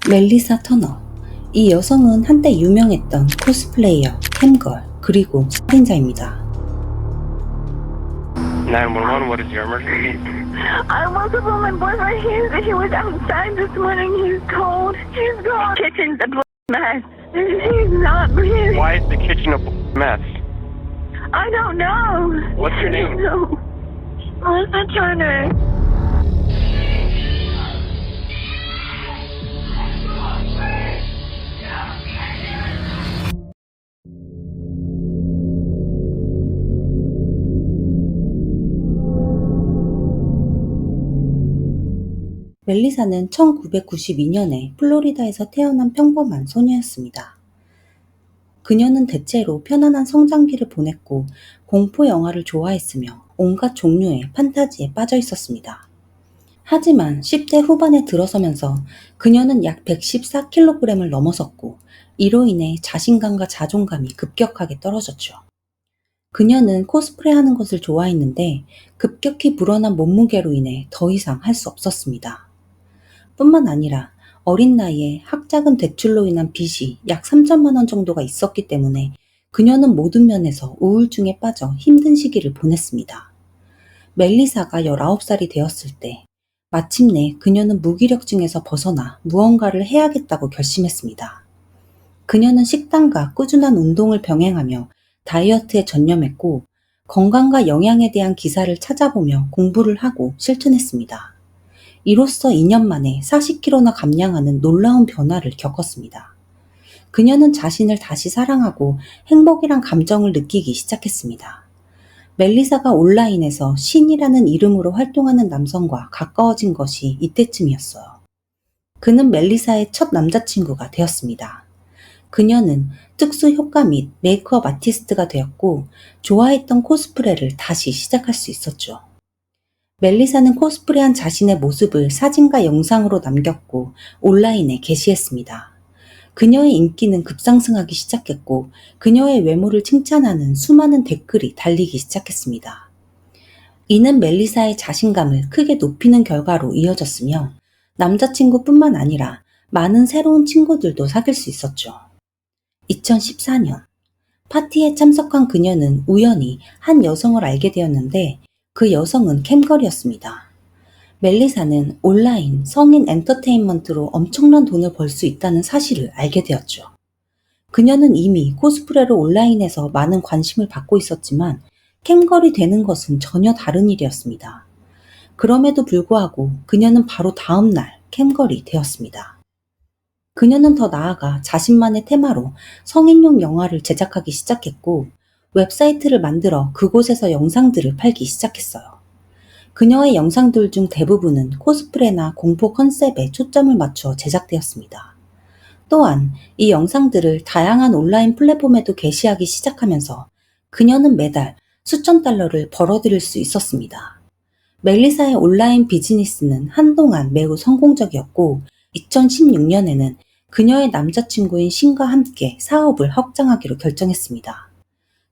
멜리사 터너. 이 여성은 한때 유명했던 코스플레이어, 캠걸, 그리고 살인자입니다. 911, what is your emergency? I woke up on my boyfriend. He was outside this morning. He's cold. He's gone. Kitchen's a mess. He's not breathing. Why is the kitchen a mess? I don't know. What's your name? No. Melissa Turner. 멜리사는 1992년에 플로리다에서 태어난 평범한 소녀였습니다. 그녀는 대체로 편안한 성장기를 보냈고 공포 영화를 좋아했으며 온갖 종류의 판타지에 빠져 있었습니다. 하지만 10대 후반에 들어서면서 그녀는 약 114kg을 넘어섰고 이로 인해 자신감과 자존감이 급격하게 떨어졌죠. 그녀는 코스프레 하는 것을 좋아했는데 급격히 불어난 몸무게로 인해 더 이상 할 수 없었습니다. 뿐만 아니라 어린 나이에 학자금 대출로 인한 빚이 약 3천만 원 정도가 있었기 때문에 그녀는 모든 면에서 우울증에 빠져 힘든 시기를 보냈습니다. 멜리사가 19살이 되었을 때 마침내 그녀는 무기력증에서 벗어나 무언가를 해야겠다고 결심했습니다. 그녀는 식단과 꾸준한 운동을 병행하며 다이어트에 전념했고 건강과 영양에 대한 기사를 찾아보며 공부를 하고 실천했습니다. 이로써 2년 만에 40kg나 감량하는 놀라운 변화를 겪었습니다. 그녀는 자신을 다시 사랑하고 행복이란 감정을 느끼기 시작했습니다. 멜리사가 온라인에서 신이라는 이름으로 활동하는 남성과 가까워진 것이 이때쯤이었어요. 그는 멜리사의 첫 남자친구가 되었습니다. 그녀는 특수 효과 및 메이크업 아티스트가 되었고 좋아했던 코스프레를 다시 시작할 수 있었죠. 멜리사는 코스프레한 자신의 모습을 사진과 영상으로 남겼고 온라인에 게시했습니다. 그녀의 인기는 급상승하기 시작했고 그녀의 외모를 칭찬하는 수많은 댓글이 달리기 시작했습니다. 이는 멜리사의 자신감을 크게 높이는 결과로 이어졌으며 남자친구뿐만 아니라 많은 새로운 친구들도 사귈 수 있었죠. 2014년 파티에 참석한 그녀는 우연히 한 여성을 알게 되었는데 그 여성은 캠걸이었습니다. 멜리사는 온라인 성인 엔터테인먼트로 엄청난 돈을 벌 수 있다는 사실을 알게 되었죠. 그녀는 이미 코스프레로 온라인에서 많은 관심을 받고 있었지만 캠걸이 되는 것은 전혀 다른 일이었습니다. 그럼에도 불구하고 그녀는 바로 다음 날 캠걸이 되었습니다. 그녀는 더 나아가 자신만의 테마로 성인용 영화를 제작하기 시작했고 웹사이트를 만들어 그곳에서 영상들을 팔기 시작했어요. 그녀의 영상들 중 대부분은 코스프레나 공포 컨셉에 초점을 맞춰 제작되었습니다. 또한 이 영상들을 다양한 온라인 플랫폼에도 게시하기 시작하면서 그녀는 매달 수천 달러를 벌어들일 수 있었습니다. 멜리사의 온라인 비즈니스는 한동안 매우 성공적이었고 2016년에는 그녀의 남자친구인 신과 함께 사업을 확장하기로 결정했습니다.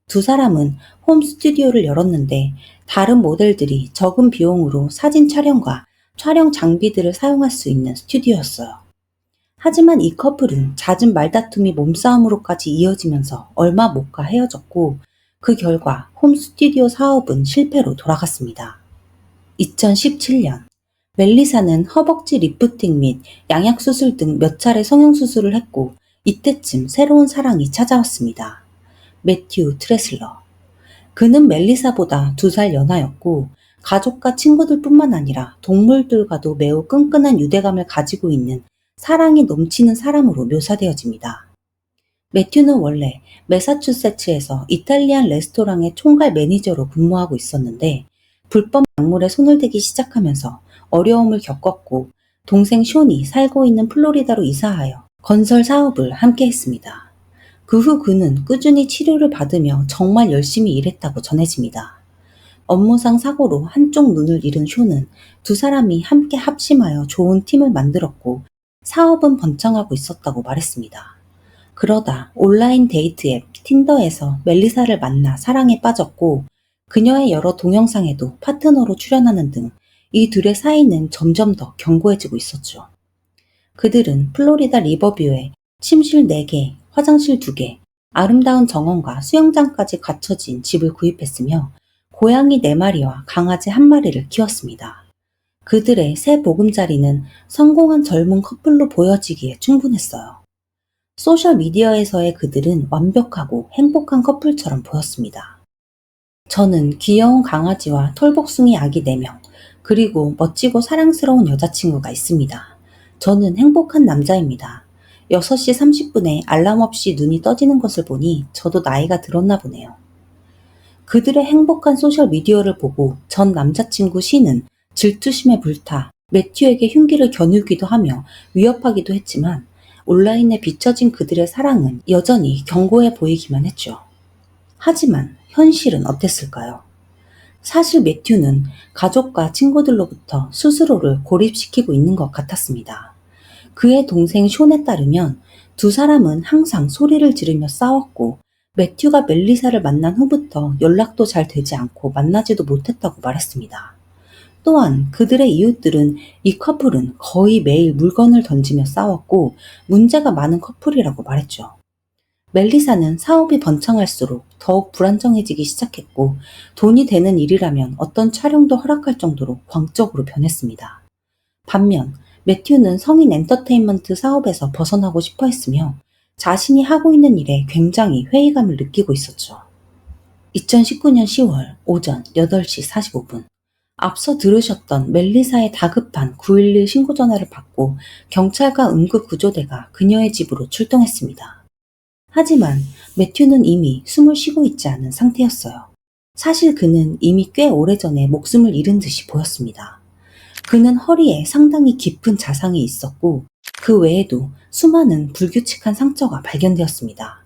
두 사람은 홈 스튜디오를 열었는데 다른 모델들이 적은 비용으로 사진 촬영과 촬영 장비들을 사용할 수 있는 스튜디오였어요. 하지만 이 커플은 잦은 말다툼이 몸싸움으로까지 이어지면서 얼마 못 가 헤어졌고 그 결과 홈 스튜디오 사업은 실패로 돌아갔습니다. 2017년 멜리사는 허벅지 리프팅 및 양약수술 등 몇 차례 성형수술을 했고 이때쯤 새로운 사랑이 찾아왔습니다. 매튜 트레슬러. 그는 멜리사보다 2살 연하였고 가족과 친구들뿐만 아니라 동물들과도 매우 끈끈한 유대감을 가지고 있는 사랑이 넘치는 사람으로 묘사되어집니다. 매튜는 원래 매사추세츠에서 이탈리안 레스토랑의 총괄 매니저로 근무하고 있었는데 불법 약물에 손을 대기 시작하면서 어려움을 겪었고 동생 숀이 살고 있는 플로리다로 이사하여 건설 사업을 함께 했습니다. 그 후 그는 꾸준히 치료를 받으며 정말 열심히 일했다고 전해집니다. 업무상 사고로 한쪽 눈을 잃은 숀은 두 사람이 함께 합심하여 좋은 팀을 만들었고 사업은 번창하고 있었다고 말했습니다. 그러다 온라인 데이트 앱 틴더에서 멜리사를 만나 사랑에 빠졌고 그녀의 여러 동영상에도 파트너로 출연하는 등 이 둘의 사이는 점점 더 견고해지고 있었죠. 그들은 플로리다 리버뷰에 침실 4개, 화장실 2개, 아름다운 정원과 수영장까지 갖춰진 집을 구입했으며 고양이 4마리와 강아지 1마리를 키웠습니다. 그들의 새 보금자리는 성공한 젊은 커플로 보여지기에 충분했어요. 소셜미디어에서의 그들은 완벽하고 행복한 커플처럼 보였습니다. 저는 귀여운 강아지와 털복숭이 아기 4명, 그리고 멋지고 사랑스러운 여자친구가 있습니다. 저는 행복한 남자입니다. 6시 30분에 알람 없이 눈이 떠지는 것을 보니 저도 나이가 들었나 보네요. 그들의 행복한 소셜미디어를 보고 전 남자친구 신은 질투심에 불타 매튜에게 흉기를 겨누기도 하며 위협하기도 했지만 온라인에 비춰진 그들의 사랑은 여전히 견고해 보이기만 했죠. 하지만 현실은 어땠을까요? 사실 매튜는 가족과 친구들로부터 스스로를 고립시키고 있는 것 같았습니다. 그의 동생 숀에 따르면 두 사람은 항상 소리를 지르며 싸웠고 매튜가 멜리사를 만난 후부터 연락도 잘 되지 않고 만나지도 못했다고 말했습니다. 또한 그들의 이웃들은 이 커플은 거의 매일 물건을 던지며 싸웠고 문제가 많은 커플이라고 말했죠. 멜리사는 사업이 번창할수록 더욱 불안정해지기 시작했고 돈이 되는 일이라면 어떤 촬영도 허락할 정도로 광적으로 변했습니다. 반면 매튜는 성인 엔터테인먼트 사업에서 벗어나고 싶어 했으며 자신이 하고 있는 일에 굉장히 회의감을 느끼고 있었죠. 2019년 10월 오전 8시 45분 앞서 들으셨던 멜리사의 다급한 911 신고 전화를 받고 경찰과 응급구조대가 그녀의 집으로 출동했습니다. 하지만 매튜는 이미 숨을 쉬고 있지 않은 상태였어요. 사실 그는 이미 꽤 오래전에 목숨을 잃은 듯이 보였습니다. 그는 허리에 상당히 깊은 자상이 있었고 그 외에도 수많은 불규칙한 상처가 발견되었습니다.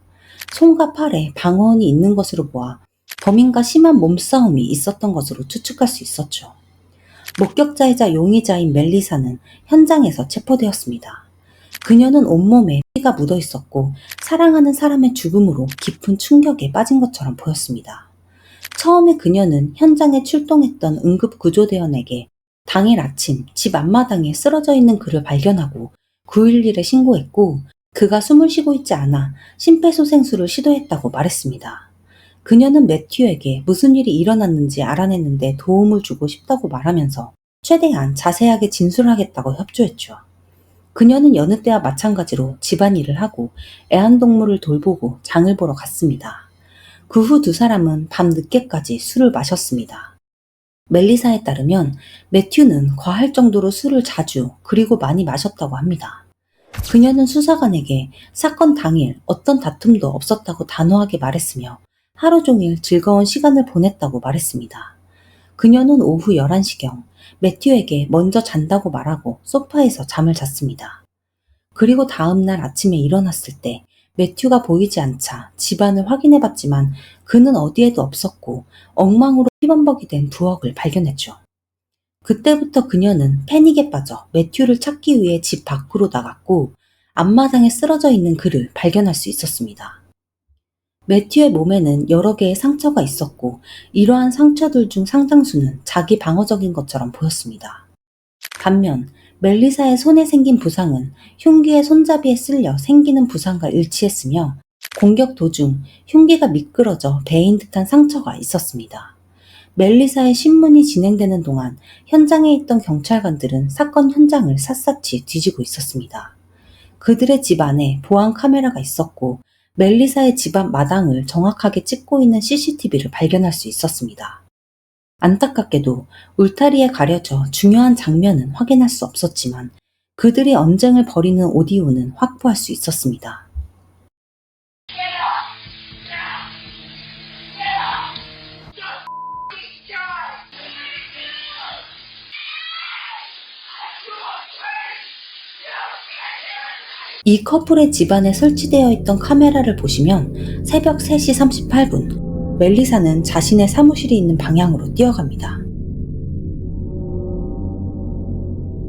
손과 팔에 방어원이 있는 것으로 보아 범인과 심한 몸싸움이 있었던 것으로 추측할 수 있었죠. 목격자이자 용의자인 멜리사는 현장에서 체포되었습니다. 그녀는 온몸에 피가 묻어 있었고 사랑하는 사람의 죽음으로 깊은 충격에 빠진 것처럼 보였습니다. 처음에 그녀는 현장에 출동했던 응급구조대원에게 당일 아침 집 앞마당에 쓰러져 있는 그를 발견하고 911에 신고했고 그가 숨을 쉬고 있지 않아 심폐소생술을 시도했다고 말했습니다. 그녀는 매튜에게 무슨 일이 일어났는지 알아내는데 도움을 주고 싶다고 말하면서 최대한 자세하게 진술하겠다고 협조했죠. 그녀는 여느 때와 마찬가지로 집안일을 하고 애완동물을 돌보고 장을 보러 갔습니다. 그 후 두 사람은 밤 늦게까지 술을 마셨습니다. 멜리사에 따르면 매튜는 과할 정도로 술을 자주 그리고 많이 마셨다고 합니다. 그녀는 수사관에게 사건 당일 어떤 다툼도 없었다고 단호하게 말했으며 하루 종일 즐거운 시간을 보냈다고 말했습니다. 그녀는 오후 11시경 매튜에게 먼저 잔다고 말하고 소파에서 잠을 잤습니다. 그리고 다음날 아침에 일어났을 때 매튜가 보이지 않자 집안을 확인해봤지만 그는 어디에도 없었고 엉망으로 피범벅이 된 부엌을 발견했죠. 그때부터 그녀는 패닉에 빠져 매튜를 찾기 위해 집 밖으로 나갔고 앞마당에 쓰러져 있는 그를 발견할 수 있었습니다. 매튜의 몸에는 여러 개의 상처가 있었고 이러한 상처들 중 상당수는 자기 방어적인 것처럼 보였습니다. 반면 멜리사의 손에 생긴 부상은 흉기의 손잡이에 쓸려 생기는 부상과 일치했으며 공격 도중 흉기가 미끄러져 베인 듯한 상처가 있었습니다. 멜리사의 신문이 진행되는 동안 현장에 있던 경찰관들은 사건 현장을 샅샅이 뒤지고 있었습니다. 그들의 집 안에 보안 카메라가 있었고 멜리사의 집 앞 마당을 정확하게 찍고 있는 CCTV를 발견할 수 있었습니다. 안타깝게도 울타리에 가려져 중요한 장면은 확인할 수 없었지만 그들이 언쟁을 벌이는 오디오는 확보할 수 있었습니다. 이 커플의 집안에 설치되어 있던 카메라를 보시면 새벽 3시 38분 멜리사는 자신의 사무실이 있는 방향으로 뛰어갑니다.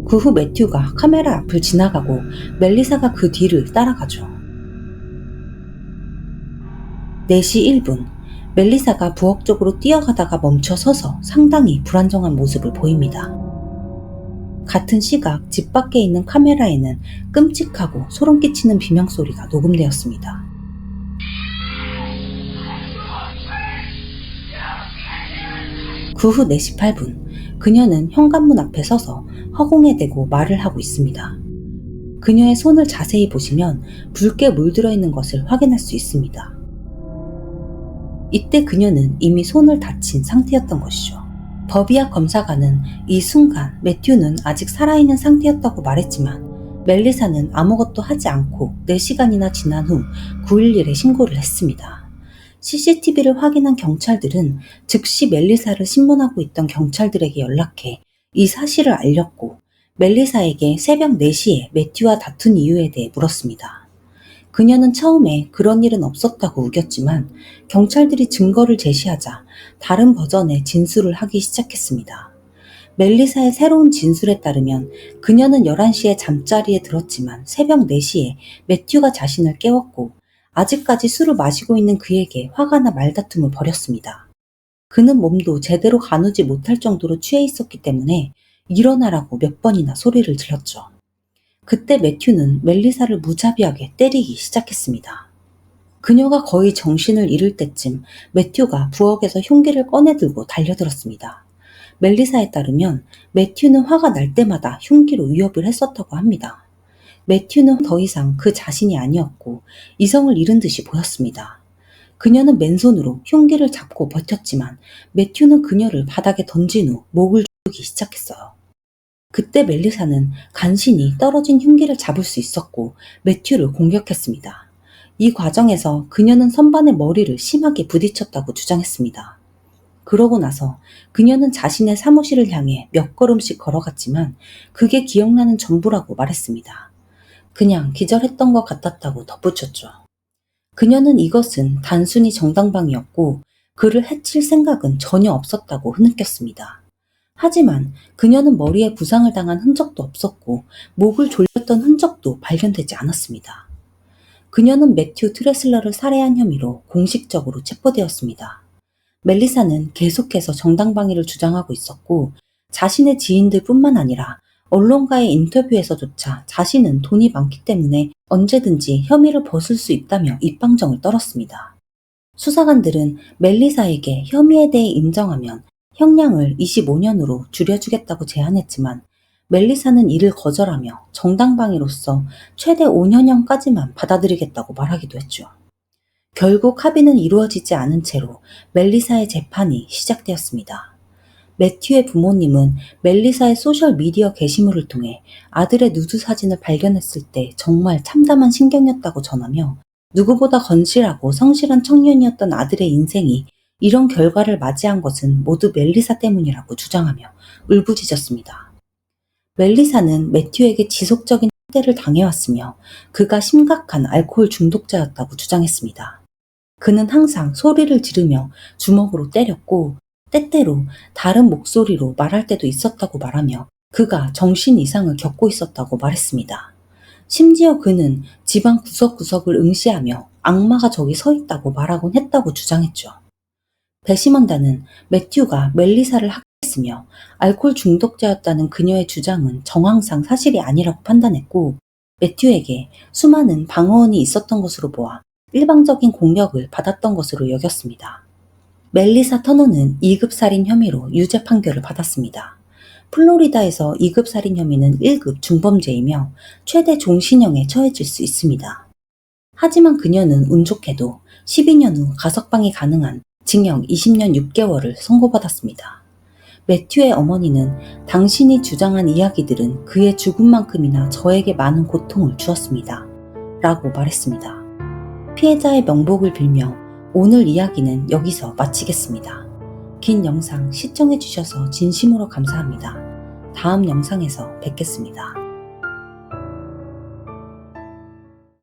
그 후 매튜가 카메라 앞을 지나가고 멜리사가 그 뒤를 따라가죠. 4시 1분 멜리사가 부엌 쪽으로 뛰어가다가 멈춰 서서 상당히 불안정한 모습을 보입니다. 같은 시각 집 밖에 있는 카메라에는 끔찍하고 소름 끼치는 비명소리가 녹음되었습니다. 그 후 4시 8분, 그녀는 현관문 앞에 서서 허공에 대고 말을 하고 있습니다. 그녀의 손을 자세히 보시면 붉게 물들어 있는 것을 확인할 수 있습니다. 이때 그녀는 이미 손을 다친 상태였던 것이죠. 법의학 검사관은 이 순간 매튜는 아직 살아있는 상태였다고 말했지만 멜리사는 아무것도 하지 않고 4시간이나 지난 후 911에 신고를 했습니다. CCTV를 확인한 경찰들은 즉시 멜리사를 신문하고 있던 경찰들에게 연락해 이 사실을 알렸고 멜리사에게 새벽 4시에 매튜와 다툰 이유에 대해 물었습니다. 그녀는 처음에 그런 일은 없었다고 우겼지만 경찰들이 증거를 제시하자 다른 버전의 진술을 하기 시작했습니다. 멜리사의 새로운 진술에 따르면 그녀는 11시에 잠자리에 들었지만 새벽 4시에 매튜가 자신을 깨웠고 아직까지 술을 마시고 있는 그에게 화가 나 말다툼을 벌였습니다. 그는 몸도 제대로 가누지 못할 정도로 취해 있었기 때문에 일어나라고 몇 번이나 소리를 질렀죠. 그때 매튜는 멜리사를 무자비하게 때리기 시작했습니다. 그녀가 거의 정신을 잃을 때쯤 매튜가 부엌에서 흉기를 꺼내들고 달려들었습니다. 멜리사에 따르면 매튜는 화가 날 때마다 흉기로 위협을 했었다고 합니다. 매튜는 더 이상 그 자신이 아니었고 이성을 잃은 듯이 보였습니다. 그녀는 맨손으로 흉기를 잡고 버텼지만 매튜는 그녀를 바닥에 던진 후 목을 조르기 시작했어요. 그때 멜리사는 간신히 떨어진 흉기를 잡을 수 있었고 매튜를 공격했습니다. 이 과정에서 그녀는 선반의 머리를 심하게 부딪혔다고 주장했습니다. 그러고 나서 그녀는 자신의 사무실을 향해 몇 걸음씩 걸어갔지만 그게 기억나는 전부라고 말했습니다. 그냥 기절했던 것 같았다고 덧붙였죠. 그녀는 이것은 단순히 정당방위였고 그를 해칠 생각은 전혀 없었다고 흐느꼈습니다. 하지만 그녀는 머리에 부상을 당한 흔적도 없었고 목을 졸렸던 흔적도 발견되지 않았습니다. 그녀는 매튜 트레슬러를 살해한 혐의로 공식적으로 체포되었습니다. 멜리사는 계속해서 정당방위를 주장하고 있었고 자신의 지인들 뿐만 아니라 언론과의 인터뷰에서조차 자신은 돈이 많기 때문에 언제든지 혐의를 벗을 수 있다며 입방정을 떨었습니다. 수사관들은 멜리사에게 혐의에 대해 인정하면 형량을 25년으로 줄여주겠다고 제안했지만 멜리사는 이를 거절하며 정당방위로서 최대 5년형까지만 받아들이겠다고 말하기도 했죠. 결국 합의는 이루어지지 않은 채로 멜리사의 재판이 시작되었습니다. 매튜의 부모님은 멜리사의 소셜미디어 게시물을 통해 아들의 누드 사진을 발견했을 때 정말 참담한 신경이었다고 전하며 누구보다 건실하고 성실한 청년이었던 아들의 인생이 이런 결과를 맞이한 것은 모두 멜리사 때문이라고 주장하며 울부짖었습니다. 멜리사는 매튜에게 지속적인 학대를 당해왔으며 그가 심각한 알코올 중독자였다고 주장했습니다. 그는 항상 소리를 지르며 주먹으로 때렸고 때때로 다른 목소리로 말할 때도 있었다고 말하며 그가 정신 이상을 겪고 있었다고 말했습니다. 심지어 그는 집안 구석구석을 응시하며 악마가 저기 서 있다고 말하곤 했다고 주장했죠. 배심원단은 매튜가 멜리사를 학대했으며 알코올 중독자였다는 그녀의 주장은 정황상 사실이 아니라고 판단했고 매튜에게 수많은 방어원이 있었던 것으로 보아 일방적인 공격을 받았던 것으로 여겼습니다. 멜리사 터너는 2급 살인 혐의로 유죄 판결을 받았습니다. 플로리다에서 2급 살인 혐의는 1급 중범죄이며 최대 종신형에 처해질 수 있습니다. 하지만 그녀는 운 좋게도 12년 후 가석방이 가능한 징역 20년 6개월을 선고받았습니다. 매튜의 어머니는 당신이 주장한 이야기들은 그의 죽음만큼이나 저에게 많은 고통을 주었습니다. 라고 말했습니다. 피해자의 명복을 빌며 오늘 이야기는 여기서 마치겠습니다. 긴 영상 시청해주셔서 진심으로 감사합니다. 다음 영상에서 뵙겠습니다.